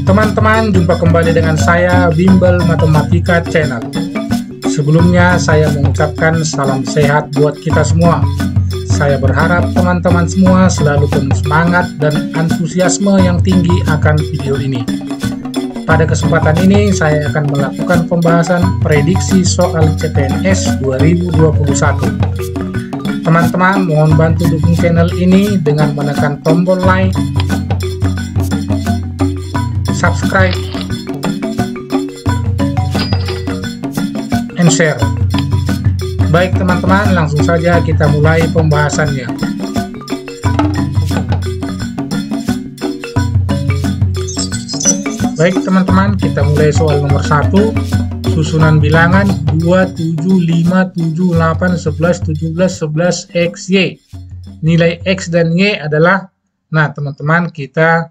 Teman-teman, jumpa kembali dengan saya Bimbel Matematika Channel. Sebelumnya saya mengucapkan salam sehat buat kita semua. Saya berharap teman-teman semua selalu penuh semangat dan antusiasme yang tinggi akan video ini. Pada kesempatan ini saya akan melakukan pembahasan prediksi soal CPNS 2021. Teman-teman, mohon bantu dukung channel ini dengan menekan tombol like, subscribe, and share. Baik teman-teman, langsung saja kita mulai pembahasannya. Baik teman-teman, kita mulai soal nomor 1. Susunan bilangan 2, 7, 5, 7, 8, 11, 17, 11, X, Y. Nilai X dan Y adalah, nah teman-teman, kita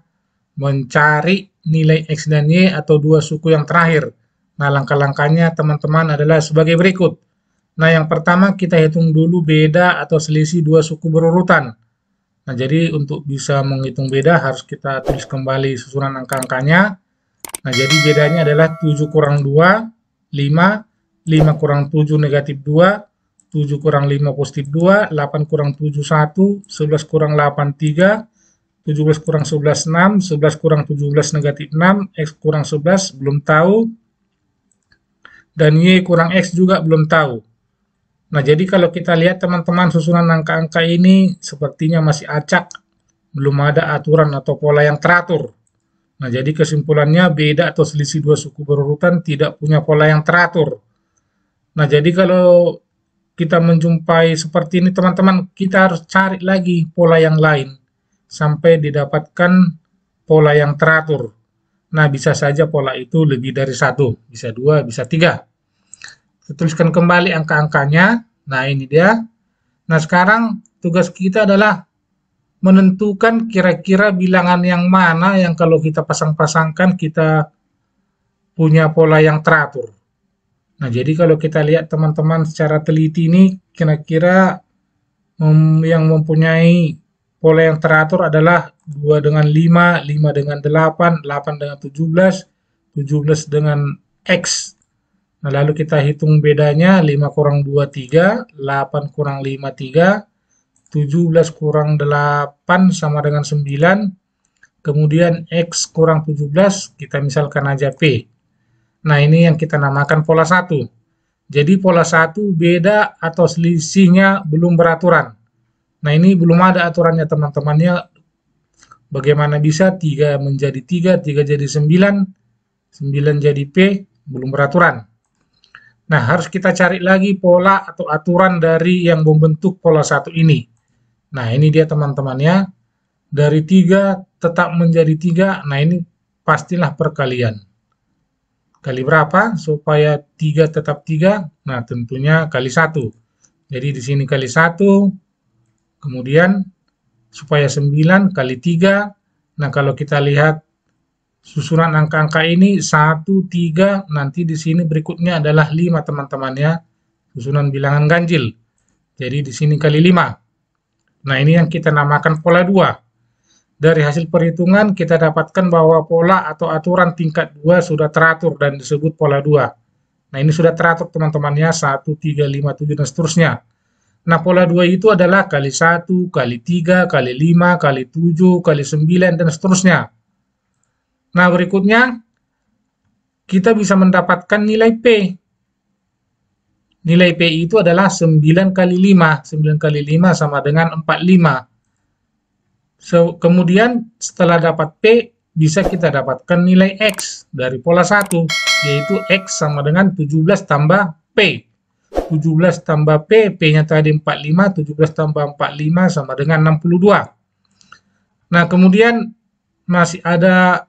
mencari nilai X dan Y atau dua suku yang terakhir. Nah, langkah-langkahnya teman-teman adalah sebagai berikut. Nah, yang pertama kita hitung dulu beda atau selisih dua suku berurutan. Nah, jadi untuk bisa menghitung beda harus kita tulis kembali susunan angka-angkanya. Nah, jadi bedanya adalah 7 kurang 2, 5, 5 kurang 7 negatif 2, 7 kurang 5 positif 2, 8 kurang 7 1, 11 kurang 8 3, 17 kurang 11 6, 11 kurang 17 negatif 6, X kurang 11 belum tahu, dan Y kurang X juga belum tahu. Nah, jadi kalau kita lihat teman-teman susunan angka-angka ini sepertinya masih acak, belum ada aturan atau pola yang teratur. Nah, jadi kesimpulannya beda atau selisih dua suku berurutan tidak punya pola yang teratur. Nah, jadi kalau kita menjumpai seperti ini teman-teman, kita harus cari lagi pola yang lain sampai didapatkan pola yang teratur. Nah, bisa saja pola itu lebih dari satu, bisa dua, bisa tiga. Kita tuliskan kembali angka-angkanya. Nah, ini dia. Nah, sekarang tugas kita adalah menentukan kira-kira bilangan yang mana yang kalau kita pasang-pasangkan kita punya pola yang teratur. Nah, jadi kalau kita lihat teman-teman secara teliti ini, kira-kira yang mempunyai pola yang teratur adalah 2 dengan 5, 5 dengan 8, 8 dengan 17, 17 dengan X. Nah, lalu kita hitung bedanya, 5 kurang 2, 3, 8 kurang 5, 3, 17 kurang 8 sama dengan 9, kemudian X kurang 17, kita misalkan aja P. Nah, ini yang kita namakan pola 1. Jadi pola 1 beda atau selisihnya belum beraturan. Nah, ini belum ada aturannya teman-temannya. Bagaimana bisa 3 menjadi 3, 3 jadi 9, 9 jadi P, belum beraturan. Nah, harus kita cari lagi pola atau aturan dari yang membentuk pola 1 ini. Nah, ini dia teman-temannya. Dari 3 tetap menjadi 3. Nah, ini pastilah perkalian. Kali berapa supaya 3 tetap 3? Nah, tentunya kali 1. Jadi di sini kali 1. Kemudian supaya 9 kali 3. Nah, kalau kita lihat susunan angka-angka ini 1, 3, nanti di sini berikutnya adalah 5 teman-temannya. Susunan bilangan ganjil. Jadi di sini kali 5. Nah, ini yang kita namakan pola 2. Dari hasil perhitungan kita dapatkan bahwa pola atau aturan tingkat 2 sudah teratur dan disebut pola 2. Nah, ini sudah teratur teman-temannya, 1, 3, 5, 7, dan seterusnya. Nah, pola 2 itu adalah kali 1, kali 3, kali 5, kali 7, kali 9, dan seterusnya. Nah, berikutnya kita bisa mendapatkan nilai P. Nilai P itu adalah 9 kali 5. 9 kali 5 sama dengan 45. Kemudian setelah dapat P, bisa kita dapatkan nilai X dari pola 1, yaitu X sama dengan 17 tambah P. 17 tambah P, P-nya tadi 45, 17 tambah 45 sama dengan 62. Nah, kemudian masih ada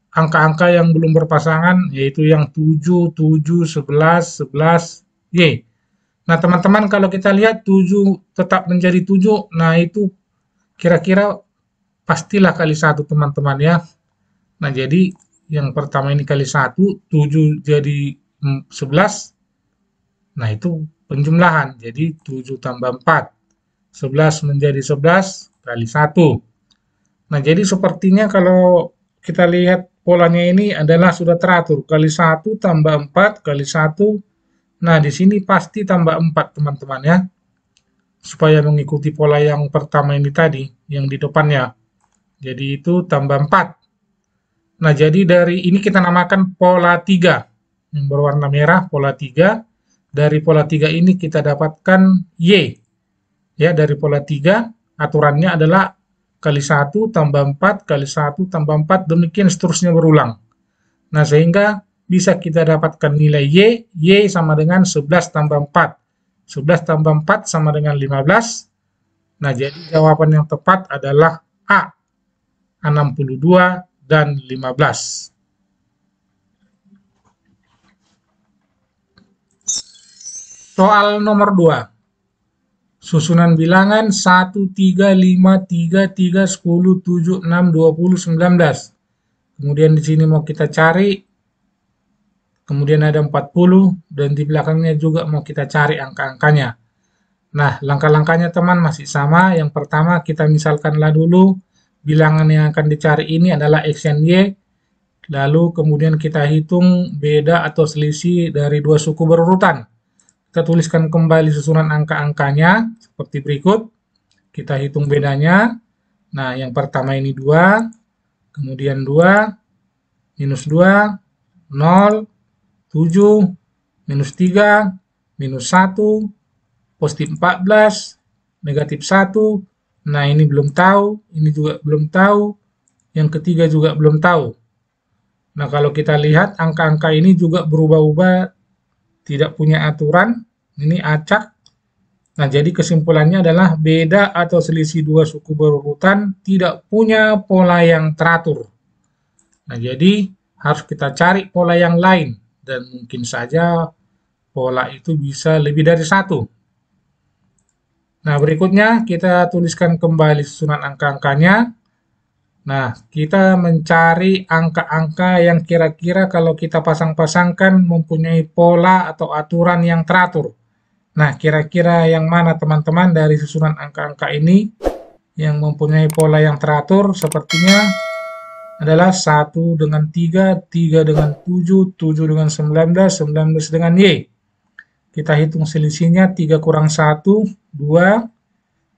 angka-angka yang belum berpasangan, yaitu yang 7, 7, 11, 11, Y. Nah, teman-teman, kalau kita lihat 7 tetap menjadi 7, nah itu kira-kira pastilah kali 1 teman-teman ya. Nah, jadi yang pertama ini kali 1, 7 jadi 11. Nah, itu penjumlahan. Jadi 7 tambah 4. 11 menjadi 11 kali 1. Nah, jadi sepertinya kalau kita lihat polanya ini adalah sudah teratur. Kali 1 tambah 4 kali 1. Nah, di sini pasti tambah 4 teman-teman ya. Supaya mengikuti pola yang pertama ini tadi, yang di depannya. Jadi itu tambah 4. Nah, jadi dari ini kita namakan pola 3. Yang berwarna merah, pola 3. Dari pola 3 ini kita dapatkan Y. Ya, dari pola 3, aturannya adalah kali 1 tambah 4 kali 1 tambah 4, demikian seterusnya berulang. Nah, sehingga bisa kita dapatkan nilai Y sama dengan 11 tambah 4. 11 tambah 4 sama dengan 15. Nah, jadi jawaban yang tepat adalah A, 62 dan 15. Soal nomor 2. Susunan bilangan 1, 3, 5, 3, 3, 10, 7, 6, 20, 19. Kemudian di sini mau kita cari, kemudian ada 40, dan di belakangnya juga mau kita cari angka-angkanya. Nah, langkah-langkahnya teman masih sama. Yang pertama kita misalkanlah dulu, bilangan yang akan dicari ini adalah X dan Y. Lalu kemudian kita hitung beda atau selisih dari dua suku berurutan. Kita tuliskan kembali susunan angka-angkanya seperti berikut. Kita hitung bedanya. Nah, yang pertama ini 2, kemudian 2, minus 2, 0, 7, minus 3, minus 1, positif 14, negatif 1. Nah, ini belum tahu, ini juga belum tahu, yang ketiga juga belum tahu. Nah, kalau kita lihat angka-angka ini juga berubah-ubah, tidak punya aturan, ini acak. Nah, jadi kesimpulannya adalah beda atau selisih dua suku berurutan tidak punya pola yang teratur. Nah, jadi harus kita cari pola yang lain, dan mungkin saja pola itu bisa lebih dari satu. Nah, berikutnya kita tuliskan kembali susunan angka-angkanya. Nah, kita mencari angka-angka yang kira-kira kalau kita pasang-pasangkan mempunyai pola atau aturan yang teratur. Nah, kira-kira yang mana teman-teman dari susunan angka-angka ini yang mempunyai pola yang teratur? Sepertinya adalah 1 dengan 3, 3 dengan 7, 7 dengan 19, 19 dengan Y. Kita hitung selisihnya, 3 kurang 1, 2,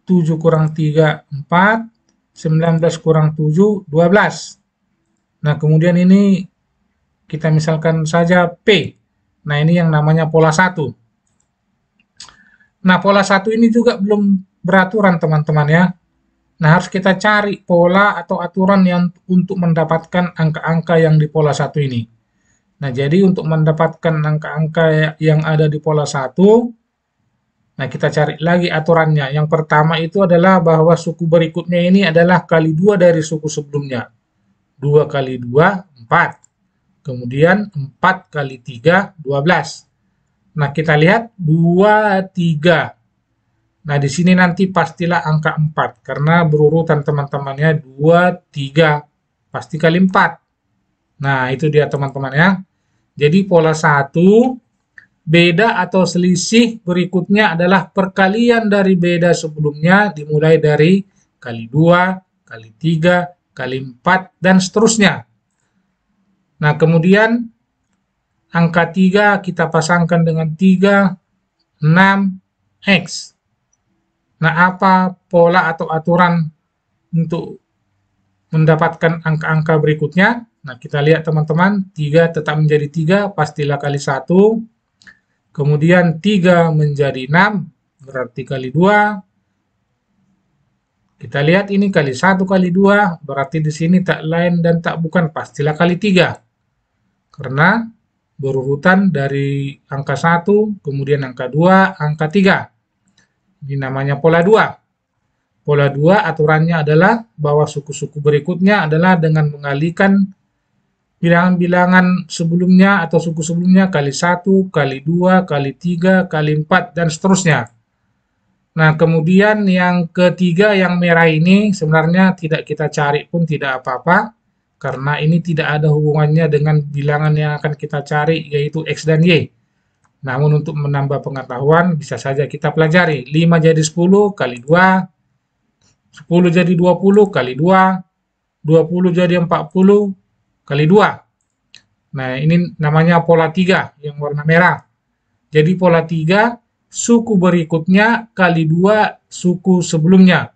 7 kurang 3, 4, 19 kurang 7, 12. Nah, kemudian ini kita misalkan saja P. Nah, ini yang namanya pola 1. Nah, pola 1 ini juga belum beraturan, teman-teman ya. Nah, harus kita cari pola atau aturan yang untuk mendapatkan angka-angka yang di pola 1 ini. Nah, jadi untuk mendapatkan angka-angka yang ada di pola 1, nah, kita cari lagi aturannya. Yang pertama itu adalah bahwa suku berikutnya ini adalah kali 2 dari suku sebelumnya. 2 kali 2, 4. Kemudian 4 kali 3, 12. Nah, kita lihat 2, 3. Nah, di sini nanti pastilah angka 4. Karena berurutan teman-temannya 2, 3. Pasti kali 4. Nah, itu dia teman-teman ya. Jadi pola 1... beda atau selisih berikutnya adalah perkalian dari beda sebelumnya, dimulai dari kali 2, kali 3, kali 4, dan seterusnya. Nah, kemudian angka 3 kita pasangkan dengan 3, 6, X. Nah, apa pola atau aturan untuk mendapatkan angka-angka berikutnya? Nah, kita lihat teman-teman, 3 tetap menjadi 3, pastilah kali 1. Kemudian 3 menjadi 6, berarti kali 2. Kita lihat ini kali 1 kali 2, berarti di sini tak lain dan tak bukan, pastilah kali 3. Karena berurutan dari angka 1, kemudian angka 2, angka 3. Ini namanya pola 2. Pola 2 aturannya adalah bahwa suku-suku berikutnya adalah dengan mengalihkan bilangan-bilangan sebelumnya atau suku sebelumnya kali 1, kali 2, kali 3, kali 4, dan seterusnya. Nah, kemudian yang ketiga yang merah ini sebenarnya tidak kita cari pun tidak apa-apa, karena ini tidak ada hubungannya dengan bilangan yang akan kita cari, yaitu X dan Y. Namun untuk menambah pengetahuan bisa saja kita pelajari. 5 jadi 10 kali 2, 10 jadi 20 kali 2, 20 jadi 40, kali 2. Nah, ini namanya pola 3 yang warna merah. Jadi pola 3, suku berikutnya kali 2 suku sebelumnya.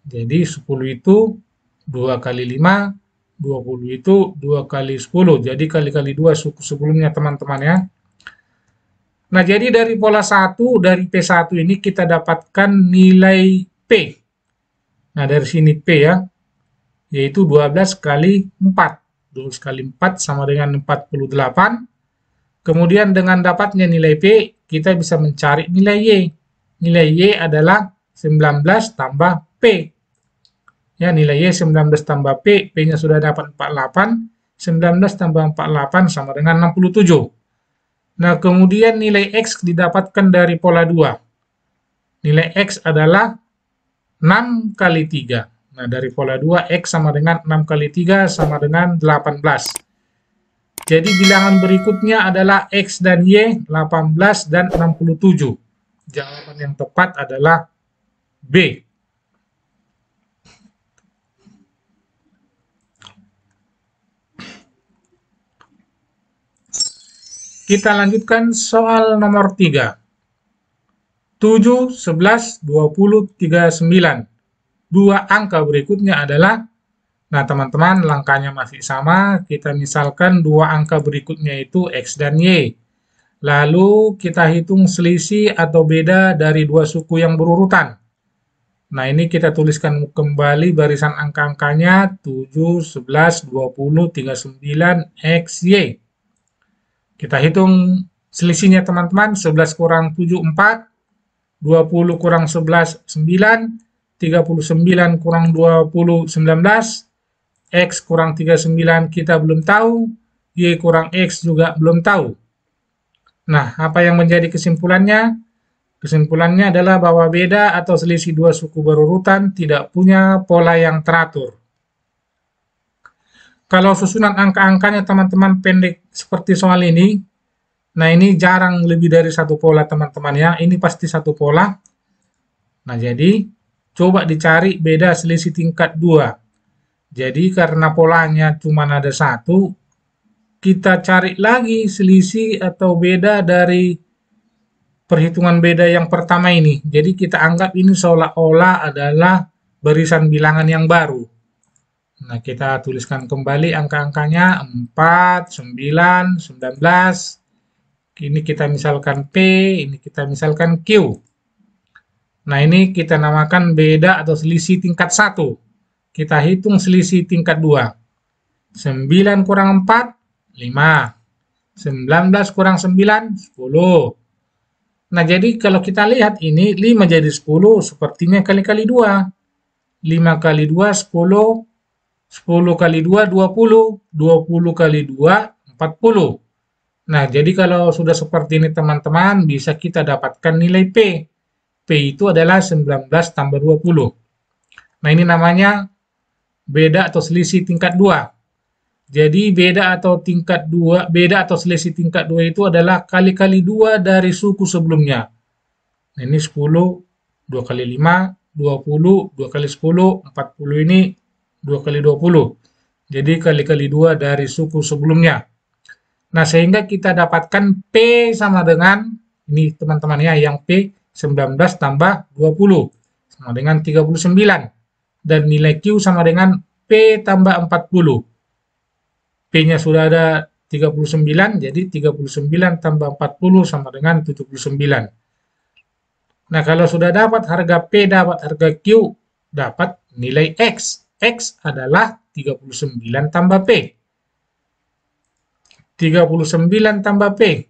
Jadi 10 itu 2 kali 5, 20 itu 2 kali 10. Jadi kali-kali 2 suku sebelumnya teman-teman ya. Nah, jadi dari pola 1, dari P1 ini kita dapatkan nilai P. Nah, dari sini P ya, yaitu 12 kali 4. 12 kali 4 sama dengan 48. Kemudian dengan dapatnya nilai P, kita bisa mencari nilai Y. Nilai Y adalah 19 tambah P. Ya, nilai Y 19 tambah P, P-nya sudah dapat 48, 19 tambah 48 sama dengan 67. Nah, kemudian nilai X didapatkan dari pola 2. Nilai X adalah 6 kali 3. Nah, dari pola 2, X sama dengan 6 kali 3 sama dengan 18. Jadi bilangan berikutnya adalah X dan Y, 18 dan 67. Jawaban yang tepat adalah B. Kita lanjutkan soal nomor 3. 7, 11, 20, 39. Dua angka berikutnya adalah, nah teman-teman langkahnya masih sama, kita misalkan dua angka berikutnya itu X dan Y. Lalu kita hitung selisih atau beda dari dua suku yang berurutan. Nah, ini kita tuliskan kembali barisan angka-angkanya 7, 11, 20, 39, X, Y. Kita hitung selisihnya teman-teman, 11 kurang 7, 4, 20 kurang 11, 9, 39 kurang 20, 19, X kurang 39 kita belum tahu, Y kurang X juga belum tahu. Nah, apa yang menjadi kesimpulannya? Kesimpulannya adalah bahwa beda atau selisih dua suku berurutan tidak punya pola yang teratur. Kalau susunan angka-angkanya teman-teman pendek seperti soal ini, nah ini jarang lebih dari satu pola teman-teman ya, ini pasti satu pola. Nah, jadi coba dicari beda selisih tingkat 2. Jadi karena polanya cuma ada satu, kita cari lagi selisih atau beda dari perhitungan beda yang pertama ini. Jadi kita anggap ini seolah-olah adalah barisan bilangan yang baru. Nah, kita tuliskan kembali angka-angkanya 4, 9, 19. Ini kita misalkan P, ini kita misalkan Q. Nah, ini kita namakan beda atau selisih tingkat 1. Kita hitung selisih tingkat 2. 9 kurang 4, 5. 19 kurang 9, 10. Nah, jadi kalau kita lihat ini 5 jadi 10, sepertinya kali-kali 2. 5 kali 2, 10. 10 kali 2, 20. 20 kali 2, 40. Nah, jadi kalau sudah seperti ini teman-teman, bisa kita dapatkan nilai P. P itu adalah 19 tambah 20. Nah, ini namanya beda atau selisih tingkat 2. Jadi beda atau selisih tingkat 2 itu adalah kali-kali 2 dari suku sebelumnya. Nah, ini 10, 2 kali 5, 20, 2 kali 10, 40 ini 2 kali 20. Jadi kali-kali 2 dari suku sebelumnya. Nah, sehingga kita dapatkan P sama dengan, ini teman-teman ya, yang P 19 tambah 20 sama dengan 39. Dan nilai Q sama dengan P tambah 40. P-nya sudah ada 39, jadi 39 tambah 40 sama dengan 79. Nah, kalau sudah dapat harga P, dapat harga Q, dapat nilai X. X adalah 39 tambah P. 39 tambah P.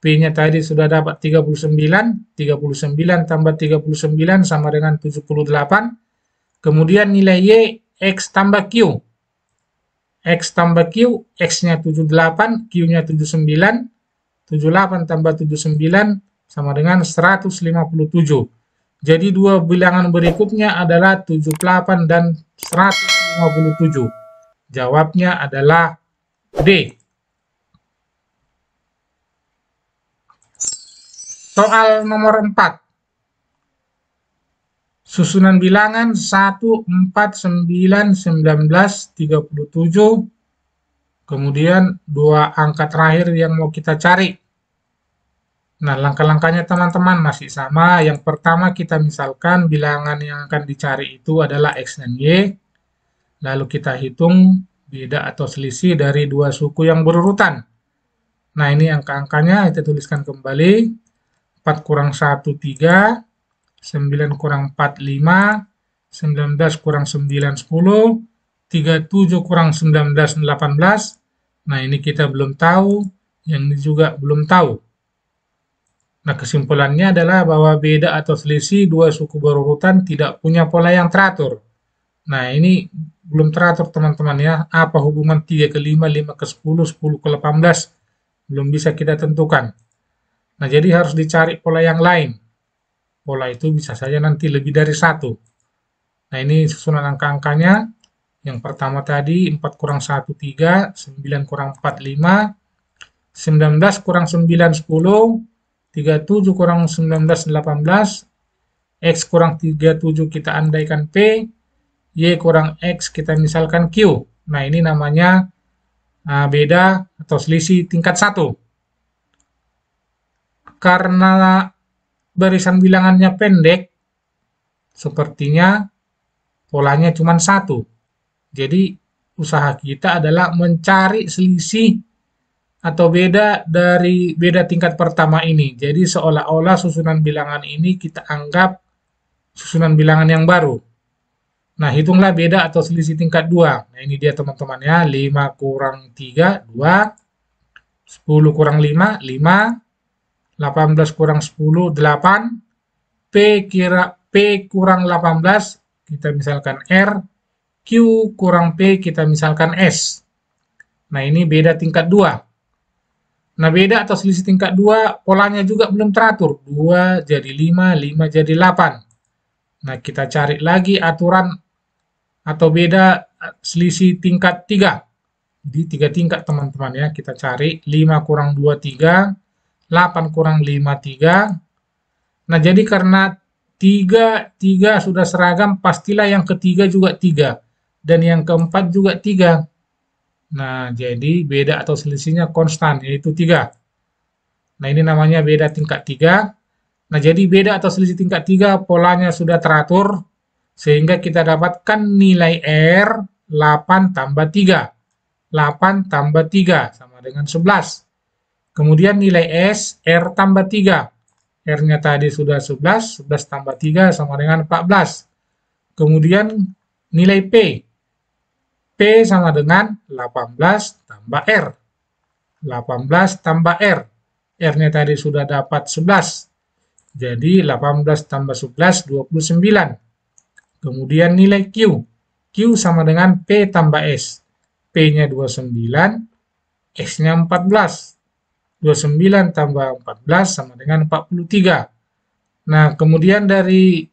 P-nya tadi sudah dapat 39. 39 tambah 39 sama dengan 78. Kemudian nilai Y, X tambah Q. X tambah Q, X-nya 78, Q-nya 79. 78 tambah 79 sama dengan 157. Jadi dua bilangan berikutnya adalah 78 dan 157. Jawabnya adalah D. Soal nomor 4. Susunan bilangan 1, 4, 9, 19, 37. Kemudian dua angka terakhir yang mau kita cari. Nah, langkah-langkahnya teman-teman masih sama. Yang pertama kita misalkan bilangan yang akan dicari itu adalah X dan Y. Lalu kita hitung beda atau selisih dari dua suku yang berurutan. Nah, ini angka-angkanya kita tuliskan kembali. 4 kurang 1, 3. 9 kurang 4, 5. 19 kurang 9, 10. 37 kurang 19, 18. Nah, ini kita belum tahu. Yang ini juga belum tahu. Nah, kesimpulannya adalah bahwa beda atau selisih dua suku berurutan tidak punya pola yang teratur. Nah, ini belum teratur teman-teman ya. Apa hubungan 3 ke 5, 5 ke 10, 10 ke 18? Belum bisa kita tentukan. Nah, jadi harus dicari pola yang lain. Pola itu bisa saja nanti lebih dari satu. Nah, ini susunan angka-angkanya. Yang pertama tadi 4 kurang 1, 3. 9 kurang 4, 5. 19 kurang 9, 10. 37 kurang 19, 18, X kurang 37 kita andaikan P, Y kurang X kita misalkan Q. Nah, ini namanya beda atau selisih tingkat 1. Karena barisan bilangannya pendek, sepertinya polanya cuma 1. Jadi, usaha kita adalah mencari selisih atau beda dari beda tingkat pertama ini. Jadi seolah-olah susunan bilangan ini kita anggap susunan bilangan yang baru. Nah, hitunglah beda atau selisih tingkat 2. Nah, ini dia teman-teman ya. 5 kurang 3, 2. 10 kurang 5, 5. 18 kurang 10, 8. P kurang 18, kita misalkan R. Q kurang P, kita misalkan S. Nah, ini beda tingkat 2. Nah, beda atau selisih tingkat 2, polanya juga belum teratur. 2 jadi 5, 5 jadi 8. Nah, kita cari lagi aturan atau beda selisih tingkat 3. Jadi 3 tingkat teman-teman ya. Kita cari 5 kurang 2, 3. 8 kurang 5, 3. Nah, jadi karena 3 sudah seragam, pastilah yang ketiga juga 3. Dan yang keempat juga 3. Nah, jadi beda atau selisihnya konstan, yaitu 3. Nah, ini namanya beda tingkat 3. Nah, jadi beda atau selisih tingkat 3 polanya sudah teratur, sehingga kita dapatkan nilai R 8 tambah 3. 8 tambah 3 sama dengan 11. Kemudian nilai S, R tambah 3. R-nya tadi sudah 11, 11 tambah 3 sama dengan 14. Kemudian nilai P. P sama dengan 18 tambah R. 18 tambah R. R-nya tadi sudah dapat 11. Jadi 18 tambah 11, 29. Kemudian nilai Q. Q sama dengan P tambah S. P-nya 29, S-nya 14. 29 tambah 14 sama dengan 43. Nah, kemudian dari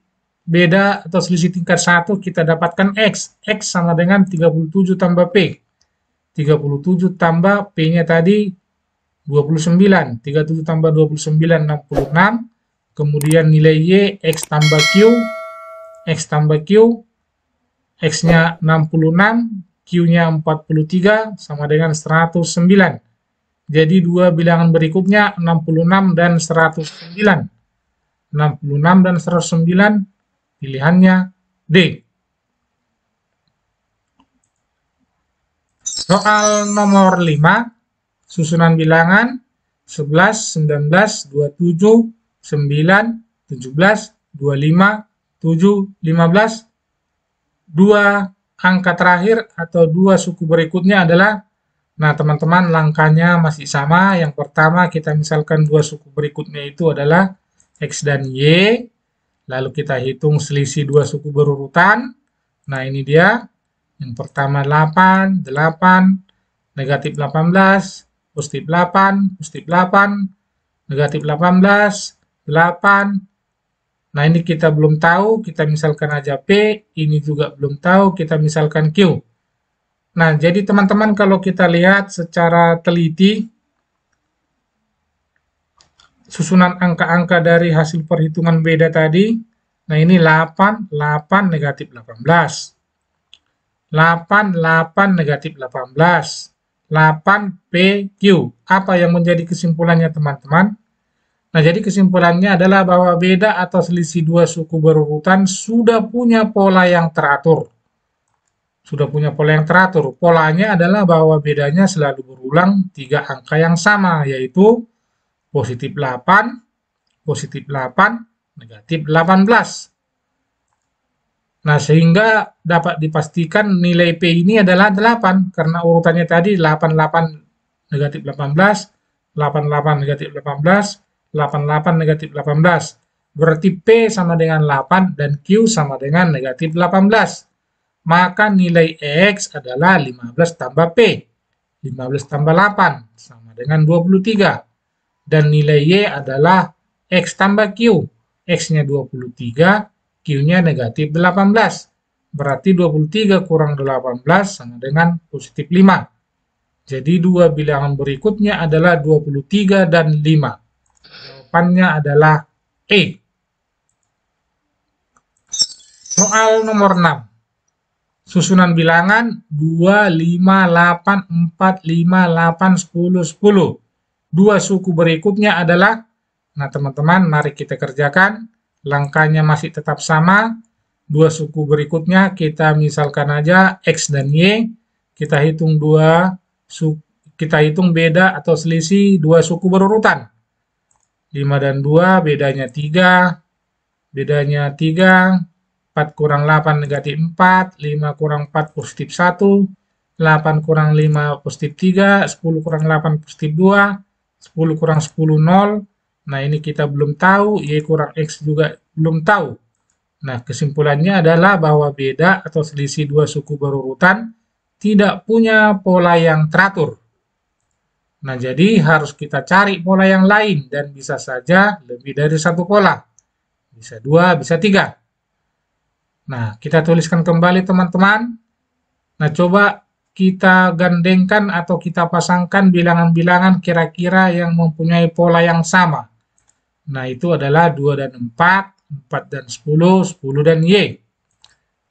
beda atau selisih tingkat 1 kita dapatkan X. X sama dengan 37 tambah P. 37 tambah P-nya tadi 29. 37 tambah 29, 66. Kemudian nilai Y, X tambah Q. X tambah Q. X-nya 66. Q-nya 43 sama dengan 109. Jadi dua bilangan berikutnya 66 dan 109. 66 dan 109. Pilihannya D. Soal nomor 5, susunan bilangan 11, 19, 27, 9, 17, 25, 7, 15. Dua angka terakhir atau dua suku berikutnya adalah, nah teman-teman langkahnya masih sama. Yang pertama kita misalkan dua suku berikutnya itu adalah X dan Y. Lalu kita hitung selisih dua suku berurutan. Nah, ini dia. Yang pertama 8, 8, negatif 18, positif 8, positif 8, negatif 18, 8. Nah, ini kita belum tahu, kita misalkan aja P. Ini juga belum tahu, kita misalkan Q. Nah, jadi teman-teman kalau kita lihat secara teliti, susunan angka-angka dari hasil perhitungan beda tadi, nah ini 8, 8, negatif 18. 8, 8, negatif 18. 8PQ. Apa yang menjadi kesimpulannya teman-teman? Nah, jadi kesimpulannya adalah bahwa beda atau selisih dua suku berurutan sudah punya pola yang teratur. Sudah punya pola yang teratur. Polanya adalah bahwa bedanya selalu berulang 3 angka yang sama, yaitu positif 8, negatif 18. Nah, sehingga dapat dipastikan nilai P ini adalah 8, karena urutannya tadi 88 negatif 18, 88 negatif 18, 88 negatif 18. Berarti P sama dengan 8 dan Q sama dengan negatif 18. Maka nilai X adalah 15 tambah P. 15 tambah 8 sama dengan 23. Dan nilai Y adalah X tambah Q. X-nya 23, Q-nya negatif 18. Berarti 23 kurang 18 sama dengan positif 5. Jadi dua bilangan berikutnya adalah 23 dan 5. Jawabannya adalah E. Soal nomor 6. Susunan bilangan 2, 5, 8, 4, 5, 8, 10, 10. Dua suku berikutnya adalah, nah teman-teman mari kita kerjakan. Langkahnya masih tetap sama. Dua suku berikutnya kita misalkan aja X dan Y. Kita hitung beda atau selisih dua suku berurutan. 5 dan 2 bedanya 3. Bedanya 3. 4 kurang 8 negatif 4, 5 kurang 4 positif 1, 8 kurang 5 positif 3, 10 kurang 8 positif 2, 10 kurang 10 0. Nah, ini kita belum tahu, Y kurang X juga belum tahu. Nah, kesimpulannya adalah bahwa beda atau selisih dua suku berurutan tidak punya pola yang teratur. Nah, jadi harus kita cari pola yang lain dan bisa saja lebih dari satu pola. Bisa 2, bisa 3. Nah, kita tuliskan kembali teman-teman. Nah, coba kita gandengkan atau kita pasangkan bilangan-bilangan kira-kira yang mempunyai pola yang sama. Nah, itu adalah 2 dan 4, 4 dan 10, 10 dan Y.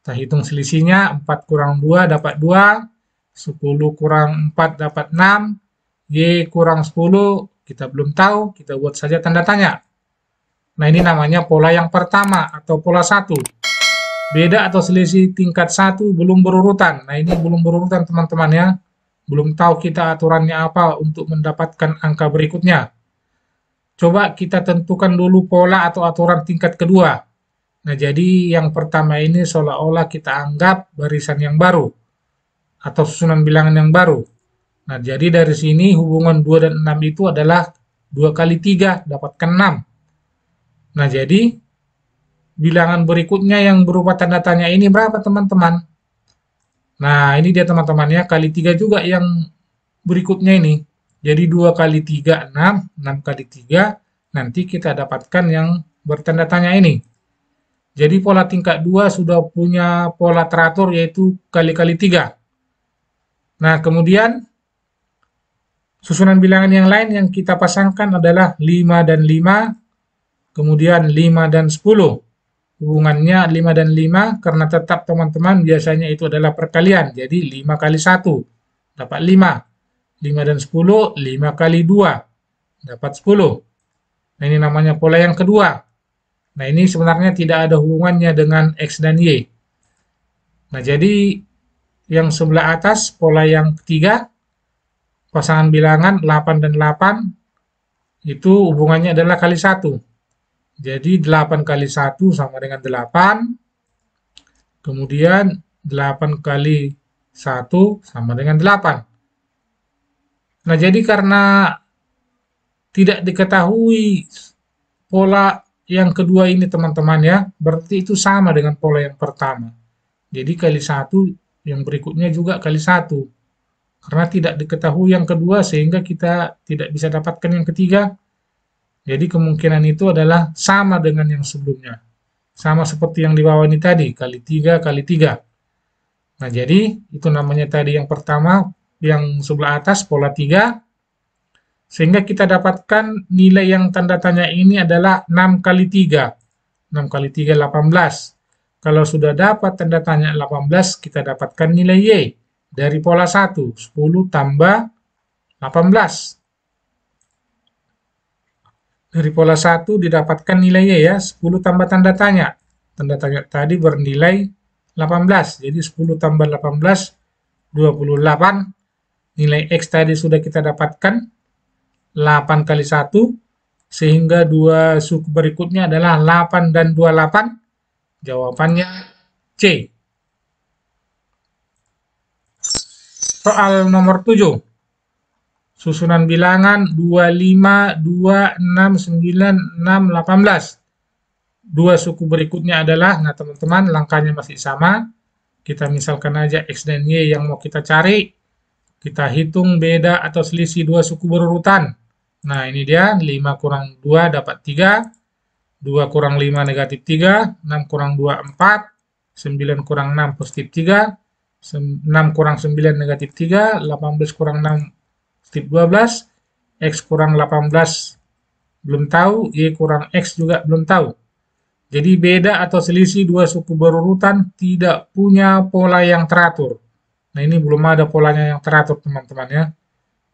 Kita hitung selisihnya, 4 kurang 2 dapat 2, 10 kurang 4 dapat 6, Y kurang 10, kita belum tahu, kita buat saja tanda tanya. Nah, ini namanya pola yang pertama atau pola 1. Beda atau selisih tingkat 1 belum berurutan. Nah, ini belum berurutan teman-teman ya. Belum tahu kita aturannya apa untuk mendapatkan angka berikutnya. Coba kita tentukan dulu pola atau aturan tingkat kedua. Nah, jadi yang pertama ini seolah-olah kita anggap barisan yang baru atau susunan bilangan yang baru. Nah, jadi dari sini hubungan 2 dan 6 itu adalah 2 kali 3 dapatkan 6. Nah, jadi bilangan berikutnya yang berupa tanda tanya ini berapa teman-teman? Nah, ini dia teman-teman ya, kali 3 juga yang berikutnya ini. Jadi 2 kali 3, 6, 6 kali 3, nanti kita dapatkan yang bertanda tanya ini. Jadi pola tingkat 2 sudah punya pola teratur yaitu kali-kali 3. Nah, kemudian susunan bilangan yang lain yang kita pasangkan adalah 5 dan 5, kemudian 5 dan 10. Hubungannya 5 dan 5 karena tetap teman-teman biasanya itu adalah perkalian. Jadi 5 kali 1 dapat 5. 5 dan 10, 5 kali 2 dapat 10. Nah, ini namanya pola yang kedua. Nah, ini sebenarnya tidak ada hubungannya dengan X dan Y. Nah, jadi yang sebelah atas pola yang ketiga, pasangan bilangan 8 dan 8, itu hubungannya adalah kali 1. Jadi 8 kali 1 sama dengan 8, kemudian 8 kali 1 sama dengan 8. Nah, jadi karena tidak diketahui pola yang kedua ini teman-teman ya, berarti itu sama dengan pola yang pertama. Jadi kali 1 yang berikutnya juga kali 1. Karena tidak diketahui yang kedua sehingga kita tidak bisa dapatkan yang ketiga. Jadi kemungkinan itu adalah sama dengan yang sebelumnya. Sama seperti yang di bawah ini tadi, kali 3 kali 3. Nah, jadi itu namanya tadi yang pertama, yang sebelah atas pola 3. Sehingga kita dapatkan nilai yang tanda tanya ini adalah 6 kali 3. 6 kali 3, 18. Kalau sudah dapat tanda tanya 18, kita dapatkan nilai Y. dari pola 1, 10 tambah 18. Dari pola 1 didapatkan nilainya ya, 10 tambah tanda tanya. Tanda tanya tadi bernilai 18, jadi 10 tambah 18, 28. Nilai X tadi sudah kita dapatkan, 8 kali 1, sehingga dua suku berikutnya adalah 8 dan 28. Jawabannya C. Soal nomor 7. Susunan bilangan 25, 2, 6, 9, 6, 18. Dua suku berikutnya adalah, nah teman-teman langkahnya masih sama. Kita misalkan aja X dan Y yang mau kita cari. Kita hitung beda atau selisih dua suku berurutan. Nah ini dia, 5 kurang 2 dapat 3. 2 kurang 5 negatif 3. 6 kurang 2 4. 9 kurang 6 positif 3. 6 kurang 9 negatif 3. 18 kurang 6 positif 12, X kurang 18 belum tahu, Y kurang X juga belum tahu. Jadi beda atau selisih dua suku berurutan tidak punya pola yang teratur. Nah ini belum ada polanya yang teratur teman-teman ya.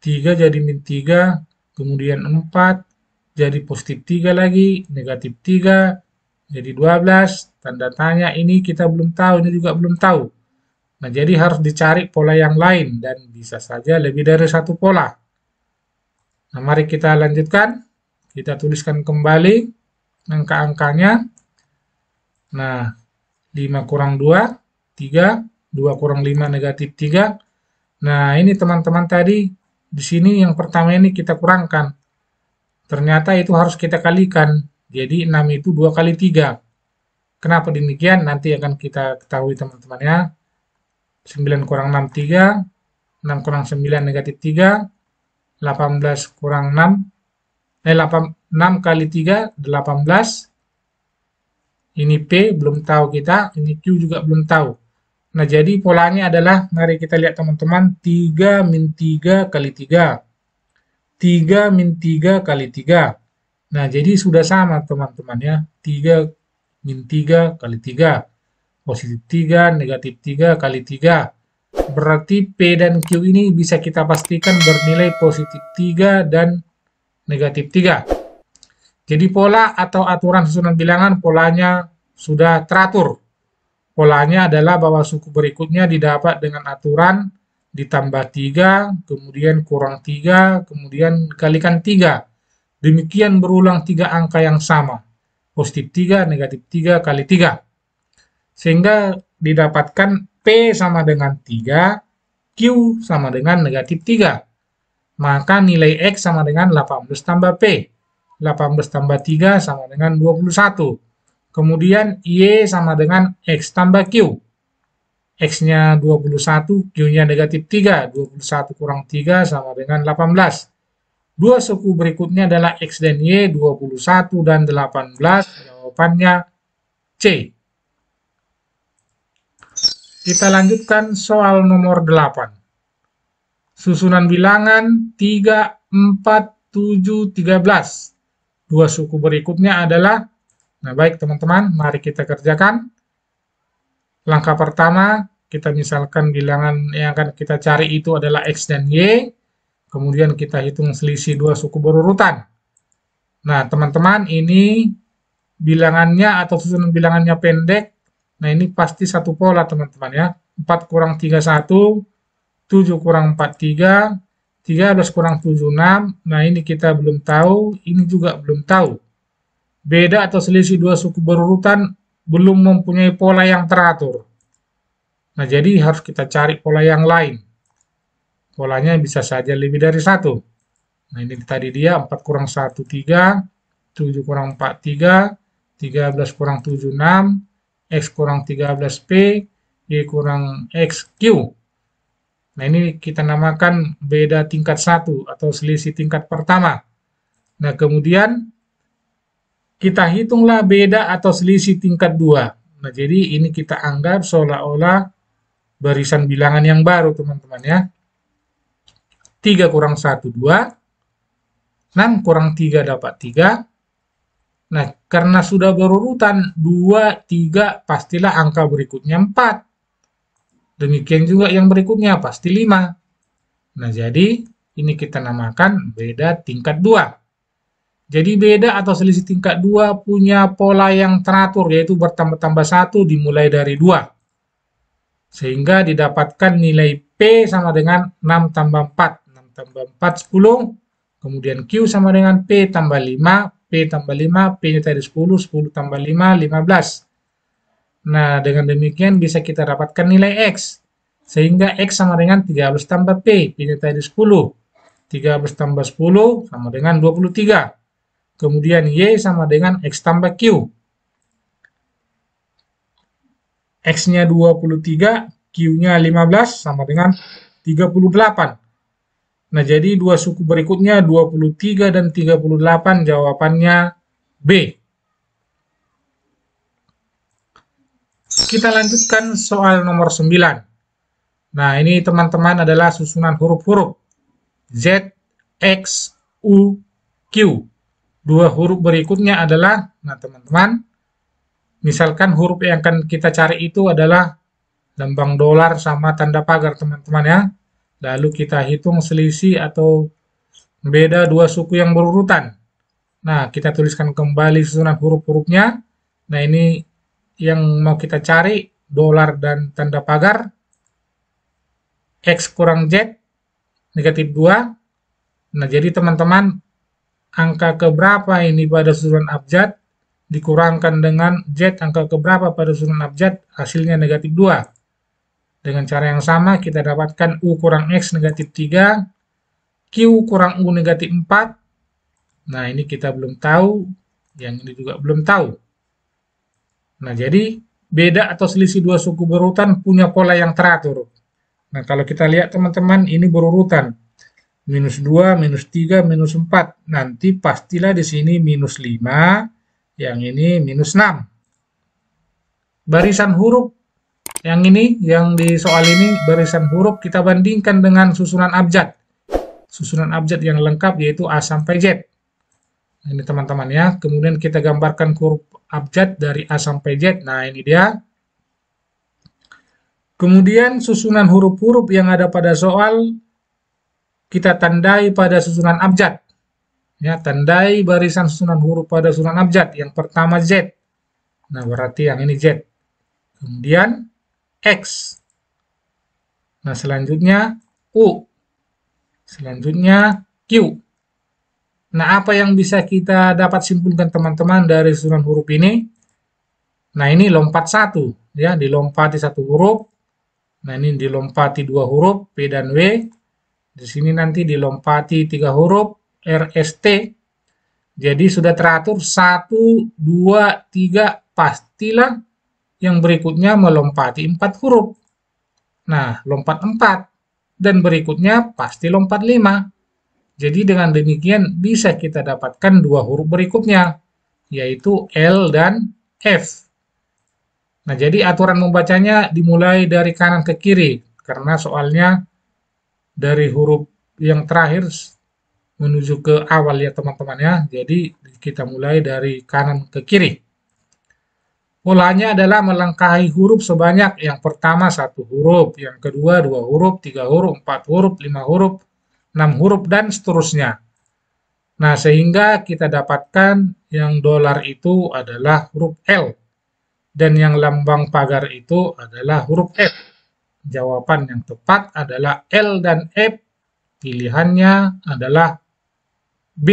3 jadi min 3, kemudian 4 jadi positif 3 lagi, negatif 3, jadi 12, tanda tanya ini kita belum tahu, ini juga belum tahu. Nah jadi harus dicari pola yang lain dan bisa saja lebih dari satu pola. Nah, mari kita lanjutkan. Kita tuliskan kembali angka-angkanya. Nah, 5 kurang 2, 3. 2 kurang 5 negatif 3. Nah, ini teman-teman tadi, di sini yang pertama ini kita kurangkan. Ternyata itu harus kita kalikan. Jadi 6 itu 2 kali 3. Kenapa demikian? Nanti akan kita ketahui teman-teman ya. 9 kurang 6, 3. 6 kurang 9 negatif 3. 18 kurang 6, 6 kali 3, 18. Ini P belum tahu kita, ini Q juga belum tahu. Nah, jadi polanya adalah, mari kita lihat teman-teman, 3 min 3 kali 3. 3 min 3 kali 3. Nah, jadi sudah sama teman-teman ya, 3 min 3 kali 3. Positif 3, negatif 3 kali 3. Berarti P dan Q ini bisa kita pastikan bernilai positif 3 dan negatif 3. Jadi pola atau aturan susunan bilangan polanya sudah teratur. Polanya adalah bahwa suku berikutnya didapat dengan aturan ditambah 3, kemudian kurang 3, kemudian kalikan 3. Demikian berulang 3 angka yang sama. Positif 3, negatif 3 kali 3. Sehingga didapatkan P sama dengan 3, Q sama dengan negatif 3. Maka nilai X sama dengan 18 tambah P. 18 tambah 3 sama dengan 21. Kemudian Y sama dengan X tambah Q. X-nya 21, Q-nya negatif 3. 21 kurang 3 sama dengan 18. Dua suku berikutnya adalah X dan Y, 21 dan 18. Jawabannya C. Kita lanjutkan soal nomor 8. Susunan bilangan 3, 4, 7, 13. Dua suku berikutnya adalah, nah baik teman-teman, mari kita kerjakan. Langkah pertama, kita misalkan bilangan yang akan kita cari itu adalah X dan Y. Kemudian kita hitung selisih dua suku berurutan. Nah teman-teman, ini bilangannya atau susunan bilangannya pendek. Nah, ini pasti satu pola, teman-teman ya. 4 kurang 3, 1. 7 kurang 4, 3. 13 kurang 7, 6. Nah, ini kita belum tahu. Ini juga belum tahu. Beda atau selisih dua suku berurutan belum mempunyai pola yang teratur. Nah, jadi harus kita cari pola yang lain. Polanya bisa saja lebih dari satu. Nah, ini tadi dia 4 kurang 1, 3. 7 kurang 4, 3. 13 kurang 7, 6. X kurang 13P, Y kurang XQ. Nah, ini kita namakan beda tingkat 1 atau selisih tingkat pertama. Nah, kemudian kita hitunglah beda atau selisih tingkat 2. Nah, jadi ini kita anggap seolah-olah barisan bilangan yang baru, teman-teman ya. 3 kurang 1, 2. 6 kurang 3 dapat 3. Nah, karena sudah berurutan 2, 3, pastilah angka berikutnya 4. Demikian juga yang berikutnya pasti 5. Nah, jadi ini kita namakan beda tingkat 2. Jadi beda atau selisih tingkat 2 punya pola yang teratur, yaitu bertambah-tambah 1 dimulai dari 2. Sehingga didapatkan nilai P sama dengan 6 tambah 4. 6 tambah 4, 10. Kemudian Q sama dengan P tambah 5. P tambah 5, P-nya tadi 10. 10 tambah 5, 15. Nah, dengan demikian bisa kita dapatkan nilai X. Sehingga X sama dengan 13 tambah P. P-nya tadi 10. 13 tambah 10 sama dengan 23. Kemudian Y sama dengan X tambah Q. X-nya 23, Q-nya 15 sama dengan 38. Nah, jadi dua suku berikutnya 23 dan 38 jawabannya B. Kita lanjutkan soal nomor 9. Nah, ini teman-teman adalah susunan huruf-huruf Z, X, U, Q. Dua huruf berikutnya adalah, nah teman-teman, misalkan huruf yang akan kita cari itu adalah lambang dolar sama tanda pagar, teman-teman ya. Lalu kita hitung selisih atau beda dua suku yang berurutan. Nah, kita tuliskan kembali susunan huruf-hurufnya. Nah, ini yang mau kita cari, dolar dan tanda pagar. X kurang Z, negatif 2. Nah, jadi teman-teman, angka keberapa ini pada susunan abjad, dikurangkan dengan Z angka keberapa pada susunan abjad, hasilnya negatif 2. Dengan cara yang sama, kita dapatkan U kurang X negatif 3, Q kurang U negatif 4. Nah, ini kita belum tahu, yang ini juga belum tahu. Nah, jadi beda atau selisih dua suku berurutan punya pola yang teratur. Nah, kalau kita lihat teman-teman, ini berurutan. Minus 2, minus 3, minus 4. Nanti pastilah di sini minus 5, yang ini minus 6. Barisan huruf yang ini, yang di soal ini, barisan huruf kita bandingkan dengan susunan abjad. Susunan abjad yang lengkap yaitu A sampai Z. Nah, ini teman-teman ya. Kemudian kita gambarkan huruf abjad dari A sampai Z. Nah, ini dia. Kemudian susunan huruf-huruf yang ada pada soal kita tandai pada susunan abjad. Ya, tandai barisan susunan huruf pada susunan abjad. Yang pertama Z. Nah, berarti yang ini Z. Kemudian X. Nah, selanjutnya U. Selanjutnya Q. Nah, apa yang bisa kita dapat simpulkan teman-teman dari susunan huruf ini? Nah, ini lompat satu, ya, dilompati satu huruf. Nah, ini dilompati dua huruf P dan W. Di sini nanti dilompati 3 huruf R, S, T. Jadi sudah teratur 1, 2, 3, pastilah yang berikutnya melompati 4 huruf. Nah, lompat 4. Dan berikutnya pasti lompat 5. Jadi dengan demikian bisa kita dapatkan 2 huruf berikutnya, yaitu L dan F. Nah, jadi aturan membacanya dimulai dari kanan ke kiri, karena soalnya dari huruf yang terakhir menuju ke awal ya teman-teman ya. Jadi kita mulai dari kanan ke kiri. Polanya adalah melangkahi huruf sebanyak yang pertama 1 huruf, yang kedua 2 huruf, 3 huruf, 4 huruf, 5 huruf, 6 huruf, dan seterusnya. Nah, sehingga kita dapatkan yang dolar itu adalah huruf L, dan yang lambang pagar itu adalah huruf F. Jawaban yang tepat adalah L dan F, pilihannya adalah B.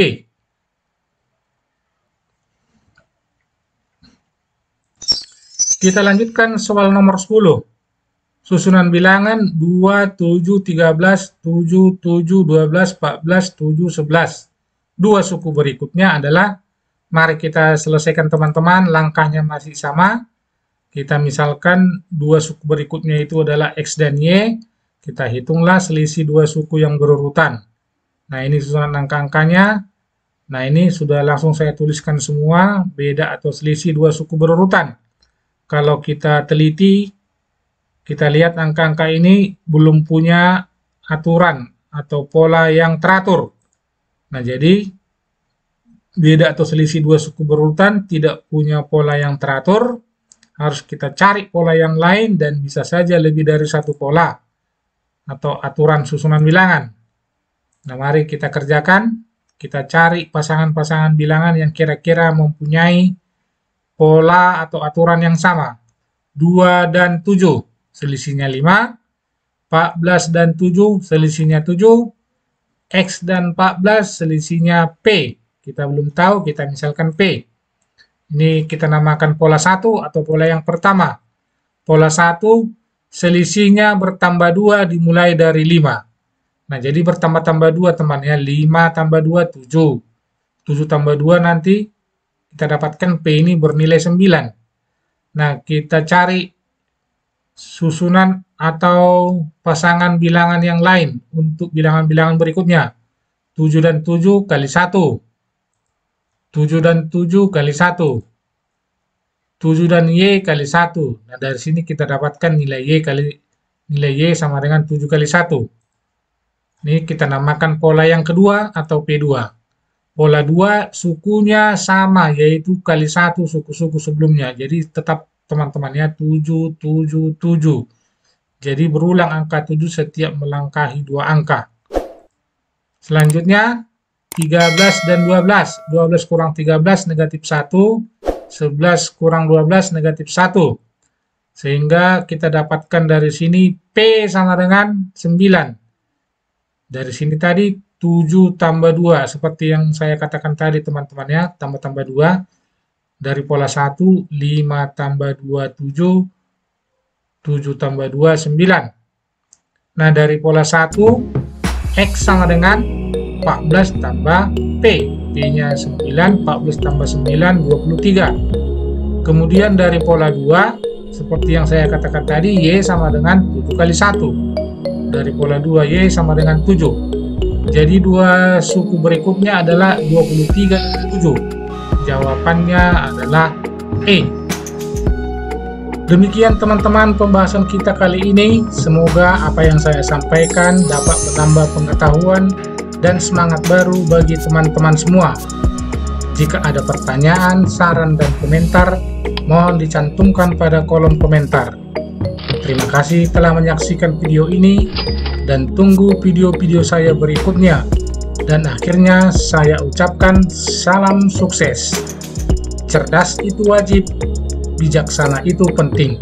Kita lanjutkan soal nomor 10. Susunan bilangan 2, 7, 13, 7, 7, 12, 14, 7, 11. Dua suku berikutnya adalah, mari kita selesaikan teman-teman, langkahnya masih sama. Kita misalkan dua suku berikutnya itu adalah X dan Y. Kita hitunglah selisih dua suku yang berurutan. Nah, ini susunan angka-angkanya. Nah, ini sudah langsung saya tuliskan semua, beda atau selisih dua suku berurutan. Kalau kita teliti, kita lihat angka-angka ini belum punya aturan atau pola yang teratur. Nah, jadi beda atau selisih dua suku berurutan tidak punya pola yang teratur. harus kita cari pola yang lain dan bisa saja lebih dari satu pola atau aturan susunan bilangan. Nah, mari kita kerjakan. Kita cari pasangan-pasangan bilangan yang kira-kira mempunyai pola atau aturan yang sama. 2 dan 7, selisihnya 5. 14 dan 7, selisihnya 7. X dan 14, selisihnya P. Kita belum tahu, kita misalkan P. Ini kita namakan pola 1 atau pola yang pertama. Pola 1, selisihnya bertambah 2 dimulai dari 5. Nah, jadi bertambah-tambah 2 teman ya. 5 tambah 2, 7. 7 tambah 2 nanti kita dapatkan P ini bernilai 9. Nah, kita cari susunan atau pasangan bilangan yang lain untuk bilangan-bilangan berikutnya. 7 dan 7 kali 1. 7 dan 7 kali 1. 7 dan Y kali 1. Nah, dari sini kita dapatkan nilai Y sama dengan 7 kali 1. Ini kita namakan pola yang kedua atau P2. Pola 2 sukunya sama, yaitu kali 1 suku-suku sebelumnya. Jadi tetap teman-temannya 7, 7, 7. Jadi berulang angka 7 setiap melangkahi 2 angka. Selanjutnya 13 dan 12. 12 kurang 13 negatif 1. 11 kurang 12 negatif 1. Sehingga kita dapatkan dari sini P sama dengan 9. Dari sini tadi 7 tambah 2. Seperti yang saya katakan tadi teman-teman ya. Tambah-tambah 2. Dari pola 1, 5 tambah 2, 7. 7 tambah 2, 9. Nah, dari pola 1, X sama dengan 14 tambah P. P-nya 9, 14 tambah 9, 23. Kemudian dari pola 2, seperti yang saya katakan tadi, Y sama dengan 7 kali 1. Dari pola 2, Y sama dengan 7. Jadi dua suku berikutnya adalah 23 dan 7. Jawabannya adalah E. Demikian teman-teman pembahasan kita kali ini. Semoga apa yang saya sampaikan dapat menambah pengetahuan dan semangat baru bagi teman-teman semua. Jika ada pertanyaan, saran, dan komentar, mohon dicantumkan pada kolom komentar. Terima kasih telah menyaksikan video ini dan tunggu video-video saya berikutnya. Dan akhirnya saya ucapkan salam sukses. Cerdas itu wajib, bijaksana itu penting.